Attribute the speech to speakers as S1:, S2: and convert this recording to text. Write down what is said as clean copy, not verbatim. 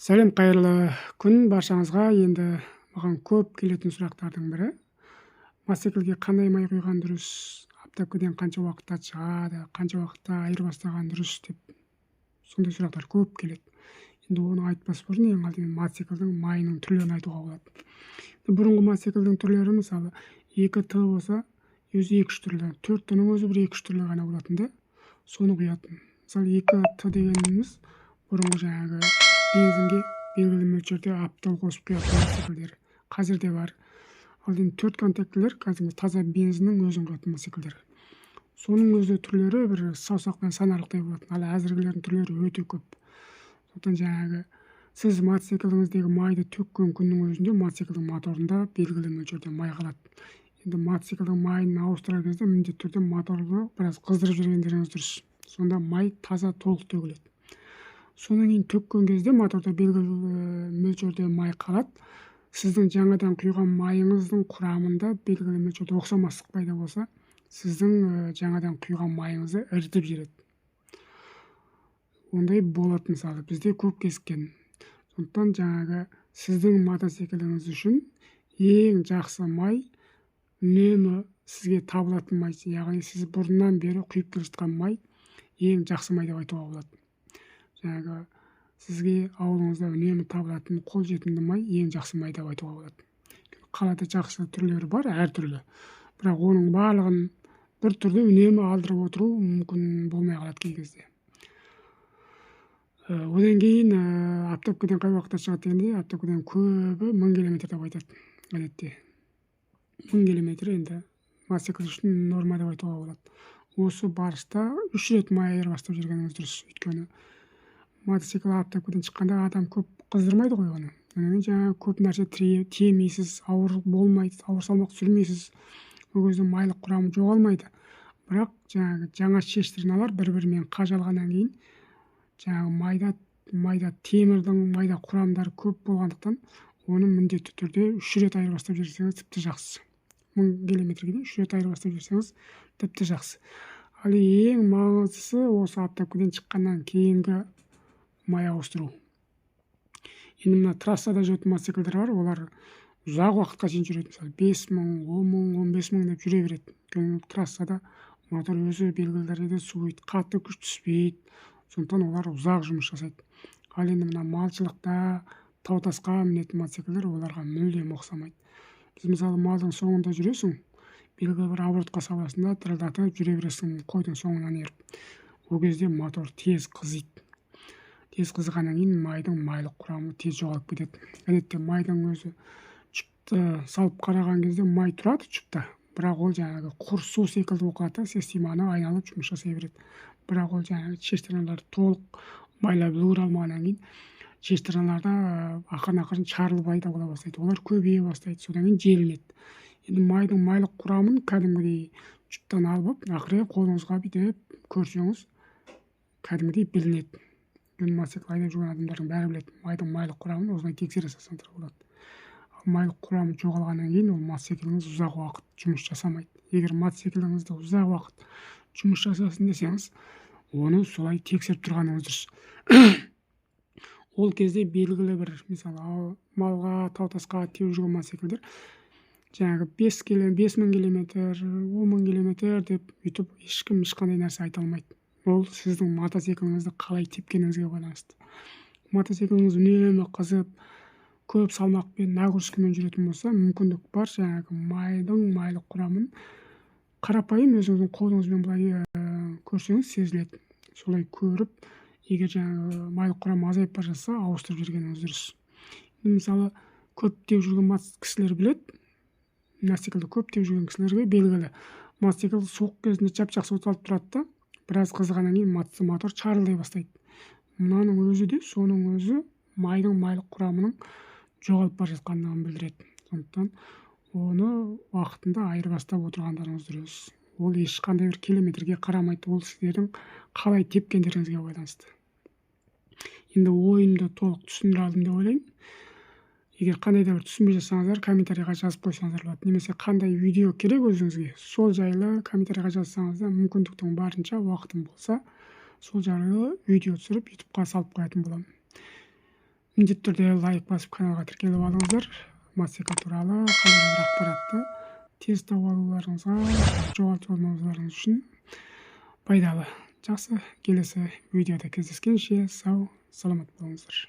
S1: Сәлем, қайырлы күн баршаңызға. Енді маған көп келетін сұрақтардың бірі, мотоциклге қандай май құйған дұрыс, автокөліктен қанша уақытта шығады, қанша уақытта айырбастаған дұрыс деп сондай сұрақтар көп келеді. Енді оны айтпас бұрын ең алдымен мотоциклдің майының түрлерін айтуға болады. Бұрынғы мотоциклдің түрлері мысалы 2Т болса, өзі 2-3 түрлі, 4Тның өзі бір 2-3 түрлі ғана болатын да, соны құятын. Мысалы 2Т дегеніміз бұрынғы жаңағы бензинге белгілі мөлшерде аптал қосып құятын мотоциклдер. Қазір де бар. Ал енді 4 контактілер кәдімгі таза бензиннің өзін құятын мотоциклдер. Соның өзі түрлері бір саусақпен санарлықтай болатын. Ал әзіргілердің түрлері өте көп. Сондықтан жаңағы сіз мотоцикліңіздегі майды төккен күннің өзінде мотоциклдің моторында белгілі мөлшерде май қалады. Енді мотоциклдің майын ауыстырар кезде міндетті түрде моторды біраз қыздырып жібергендеріңіз дұрыс. Сонда май таза толық төгіледі. Содан кейін төккен кезде моторда белгілі мөлшерде май қалады. Сіздің жаңадан құйған майыңыздың құрамында белгілі мөлшерде ұқсамастық пайда болса, сіздің жаңадан құйған майыңызды ірітіп жібереді. Ондай болады, мысалы бізде көп кезіккен. Сондықтан жаңағы сіздің мотоцикліңіз үшін ең жақсы май үнемі сізге табылатын май, яғни сіз бұрыннан бері құйып келе жатқан май ең жақсы май деп айтуға болады. Жаңағы сізге ауылыңызда үнемі табылатын қолжетімді май ең жақсы май деп айтуға болады. Қалада жақсы түрлері бар, әртүрлі. Бірақ оның барлығын бір түрде үнемі алдырып отыру мүмкін болмай қалады кей кезде. Одан кейін автокөліктен қай уақытта шығады дегенде, автокөліктен көбі 1000 км деп айтады. Әдетте 1000 км енді мотоцикл үшін норма деп айтуға болады. Осы барыста 3 рет май айырбастап жүргеніңіз дұрыс. Өйткені мотоцикл автокөліктен шыққанда адам көп қыздырмайды ғой оны. Жаңағы көп нәрсе тиемейсіз, ауыр болмайды, ауыр салмақ түсірмейсіз. Ол кезде майлық құрамы жоғалмайды. Бірақ жаңа шестерналар бір-бірімен қажалғаннан кейін жаңағы майда темірдің майда құрамдары көп болғандықтан оны міндетті түрде 3 рет айырбастап жүрсеңіз тіпті жақсы. 1000 км-ге 3 рет айырбастап жүрсеңіз тіпті жақсы. Ал ең маңыздысы осы автокөліктен шыққаннан кейінгі май ауыстыру. Енді мына трассада жүретін мотоциклдер бар, олар ұзақ уақытқа шейін жүреді. Мысалы 5000, 10000, 15000 деп жүре береді. Өйткені трассада мотор өзі белгілі дәрежеде суиды, қатты күш түспейді. Сондықтан олар ұзақ жұмыс жасайды. Ал енді мына малшылықта, тау-тасқа мінетін мотоциклдер оларға мүлдем ұқсамайды. Біз мысалы малдың соңында жүресің, белгілі бір оборотқа саласында тырылдатып жүре бересің қойдың соңынан еріп. Ол кезде мотор тез қызиды. Тез қызғаннан кейін майдың майлық құрамы тез жоғалып кетеді. Әдетте майдың өзі жүкті салып қараған кезде май тұрады жүкті, бірақ ол жаңағы құр су секілді оқылады, системаны айналып жұмыс жасай береді. Бірақ ол жаңағы шестерналар толық майлап үлгере алмағаннан кейін шестерналарда ақырын шарлы пайда бола бастайды. Олар көбейе бастайды, содан кейін желінеді. Енді майдың майлық құрамын кәдімгідей жұттан алып, ақыры қолыңызға бүйтіп көрсеңіз, кәдімгідей білінеді. Мотоцикл айдап жүрген адамдардың бәрі біледі, майдың майлық құрамын осылай тексере салсаңыздар болады. Ал майлық құрамы жоғалғаннан кейін ол мотоцикліңіз ұзақ уақыт жұмыс жасамайды. Егер мотоцикліңізді ұзақ уақыт жұмыс жасасын десеңіз, оны солай тексеріп тұрғаныңыз дұрыс. Ол кезде белгілі бір, мысалы, малға, тау-тасқа теуіп жүрген мотоциклдер жаңағы 5000 км, 10000 км деп өйтіп ешкім ешқандай нәрсе айта алмайды. Ол сіздің мотоцикліңізді қалай тепкеніңізге байланысты. Мотоцикліңіз үнемі қызып, көп салмақпен, нагрузкамен жүретін болса, мүмкіндік бар жаңағы майдың майлық құрамын қарапайым өзіңіздің қолыңызбен былай көрсеңіз сезіледі. Солай көріп, егер жаңағы майлық құрамы азайып бара жатса, ауыстырып жібергеніңіз дұрыс. Мысалы, көп теуіп жүрген кісілер біледі. Мотоциклді көп теуіп жүрген кісілерге белгілі. Мотоцикл суық кезінде жап-жақсы оталып тұрады да, біраз қызғаннан кейін мотор шарылдай бастайды. Мынаның өзі де соның өзі майдың майлық құрамының жоғалып бара жатқандығын білдіреді. Сондықтан оны уақытында айырбастап отырғандарыңыз дұрыс. Ол ешқандай бір километрге қарамайды, ол сіздердің қалай тепкендеріңізге байланысты. Енді ойымды толық түсіндіре алдым деп ойлаймын. Егер қандай да бір түсінбей жатсаңыздар, комментарийға жазып қойсаңыздар болады. Немесе қандай видео керек өзіңізге, сол жайлы комментарийға жазсаңыздар, мүмкіндіктің барынша уақытым болса, сол жайлы видео түсіріп, YouTube-қа салып қоятын боламын. міндетті түрде лайк басып каналға тіркеліп алыңыздар. Мотоцикл туралы қандай да бір ақпаратты тез тауып алуларыңызға, жоғалтып алмауларыңыз үшін пайдалы. Жақсы, келесі видеода кездескенше сау, саламат болыңыздар.